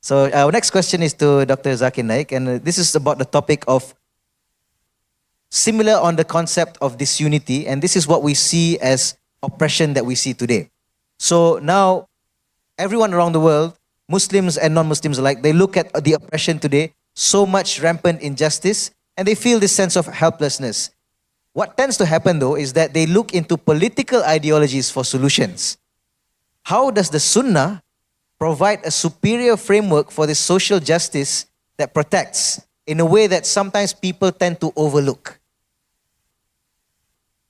So our next question is to Dr. Zakir Naik, and this is about the topic of similar on the concept of disunity, and this is what we see as oppression that we see today. So now, everyone around the world, Muslims and non-Muslims alike, they look at the oppression today, so much rampant injustice, and they feel this sense of helplessness. What tends to happen though is that they look into political ideologies for solutions. How does the Sunnah provide a superior framework for this social justice that protects in a way that sometimes people tend to overlook?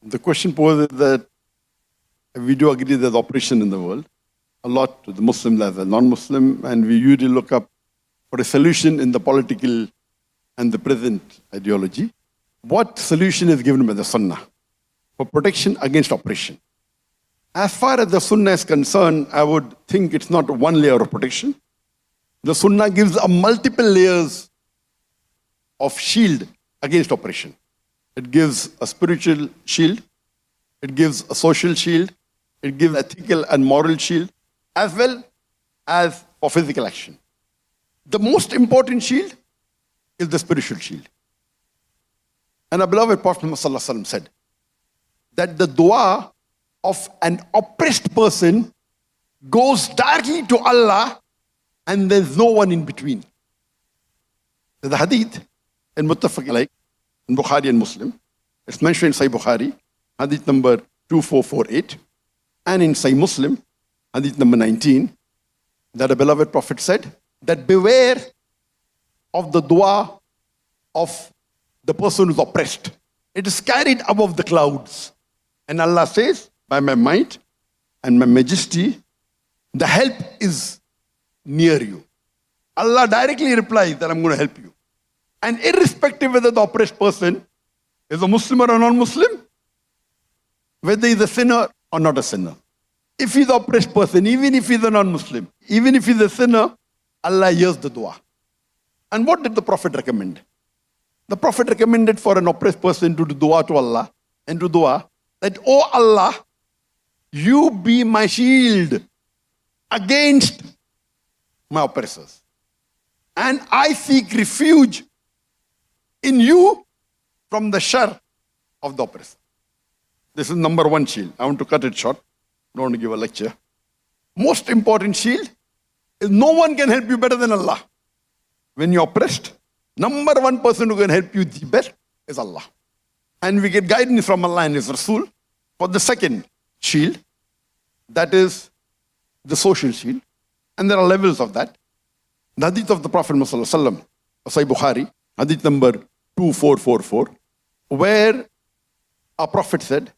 The question poses that we do agree there's oppression in the world, a lot to the Muslim as a non-Muslim, and we usually look up for a solution in the political and the present ideology. What solution is given by the Sunnah for protection against oppression? As far as the Sunnah is concerned, I would think it's not one layer of protection. The Sunnah gives a multiple layers of shield against oppression. It gives a spiritual shield, it gives a social shield, it gives ethical and moral shield, as well as for physical action. The most important shield is the spiritual shield. And our beloved Prophet Muhammad said that the dua of an oppressed person goes directly to Allah and there's no one in between. The hadith in Muttafaq alayh, in Bukhari and Muslim, it's mentioned in Sahih Bukhari, hadith number 2448, and in Sahih Muslim, hadith number 19, that a beloved Prophet said that beware of the dua of the person who's oppressed. It is carried above the clouds. And Allah says, by my might and my majesty, the help is near you. Allah directly replies that I'm going to help you. And irrespective whether the oppressed person is a Muslim or a non-Muslim, whether he's a sinner or not a sinner. If he's the oppressed person, even if he's a non-Muslim, even if he's a sinner, Allah hears the dua. And what did the Prophet recommend? The Prophet recommended for an oppressed person to do dua to Allah and to dua that, oh Allah, you be my shield against my oppressors. And I seek refuge in you from the shar of the oppressor. This is number one shield. I want to cut it short. Don't want to give a lecture. Most important shield is no one can help you better than Allah. When you're oppressed, number one person who can help you the best is Allah. And we get guidance from Allah and His Rasul for the second shield, that is the social shield. And there are levels of that. The hadith of the Prophet Muhammad Sahih Bukhari, hadith number 2444, where our Prophet said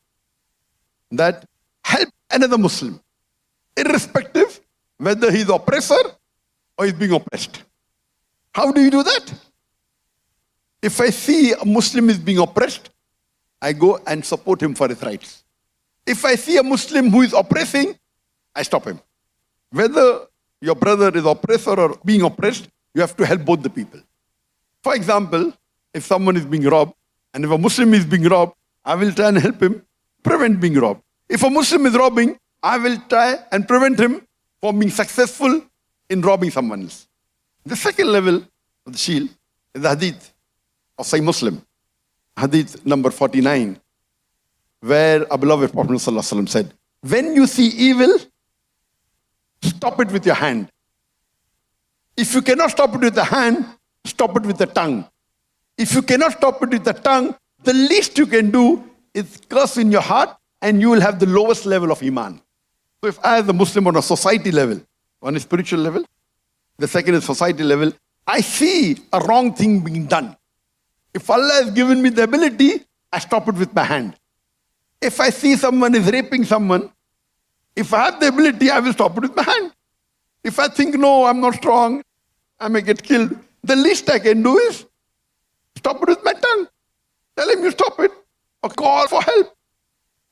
that help another Muslim, irrespective whether he's the oppressor or he's being oppressed. How do you do that? If I see a Muslim is being oppressed, I go and support him for his rights. If I see a Muslim who is oppressing, I stop him. Whether your brother is oppressor or being oppressed, you have to help both the people. For example, if someone is being robbed, and if a Muslim is being robbed, I will try and help him prevent being robbed. If a Muslim is robbing, I will try and prevent him from being successful in robbing someone else. The second level of the shield is the hadith of Sahih Muslim, hadith number 49, where our beloved Prophet ﷺ said, when you see evil, stop it with your hand. If you cannot stop it with the hand, stop it with the tongue. If you cannot stop it with the tongue, the least you can do is curse in your heart and you will have the lowest level of Iman. So if I as a Muslim on a society level, on a spiritual level, the second is society level, I see a wrong thing being done. If Allah has given me the ability, I stop it with my hand. If I see someone is raping someone, if I have the ability, I will stop it with my hand. If I think, no, I'm not strong, I may get killed, the least I can do is stop it with my tongue. Tell him you stop it or call for help.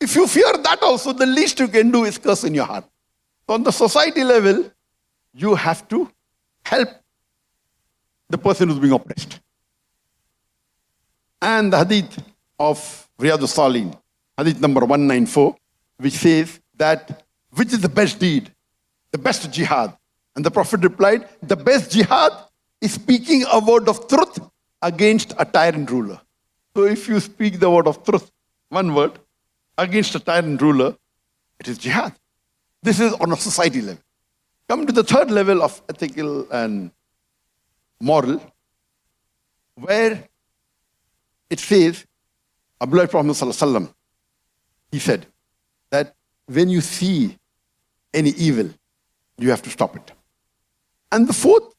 If you fear that also, the least you can do is curse in your heart. So on the society level, you have to help the person who's being oppressed. And the hadith of Riyadus Salihin, hadith number 194, which says that which is the best deed, the best jihad, And the Prophet replied, the best jihad is speaking a word of truth against a tyrant ruler. So if you speak the word of truth, one word, against a tyrant ruler, it is jihad. This is on a society level. Come to the third level of ethical and moral, where it says, Abdullah Prophet Sallallahu Alaihi Wasallam, he said that when you see any evil, you have to stop it. And the fourth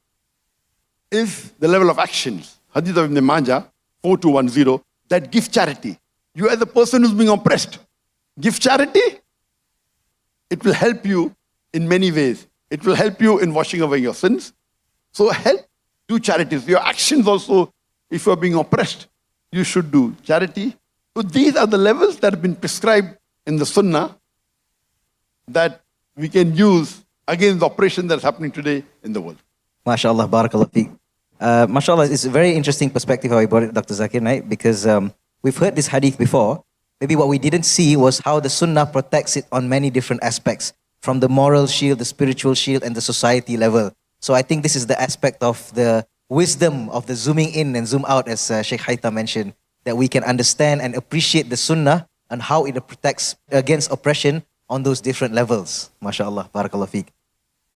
is the level of actions. Hadith of Ibn Majah, 4210, that give charity. You are the person who's being oppressed. Give charity. It will help you in many ways. It will help you in washing away your sins. So help, do charities. Your actions also, if you are being oppressed, you should do charity. So these are the levels that have been prescribed in the Sunnah that we can use against the oppression that's happening today in the world. MashaAllah, barakallah feek. MashaAllah, it's a very interesting perspective how you brought it, Dr. Zakir Naik, because we've heard this hadith before. Maybe what we didn't see was how the Sunnah protects it on many different aspects, from the moral shield, the spiritual shield, and the society level. So I think this is the aspect of the wisdom of the zooming in and zoom out, as Sheikh Haita mentioned, that we can understand and appreciate the Sunnah and how it protects against oppression on those different levels. MashaAllah, barakallah feek.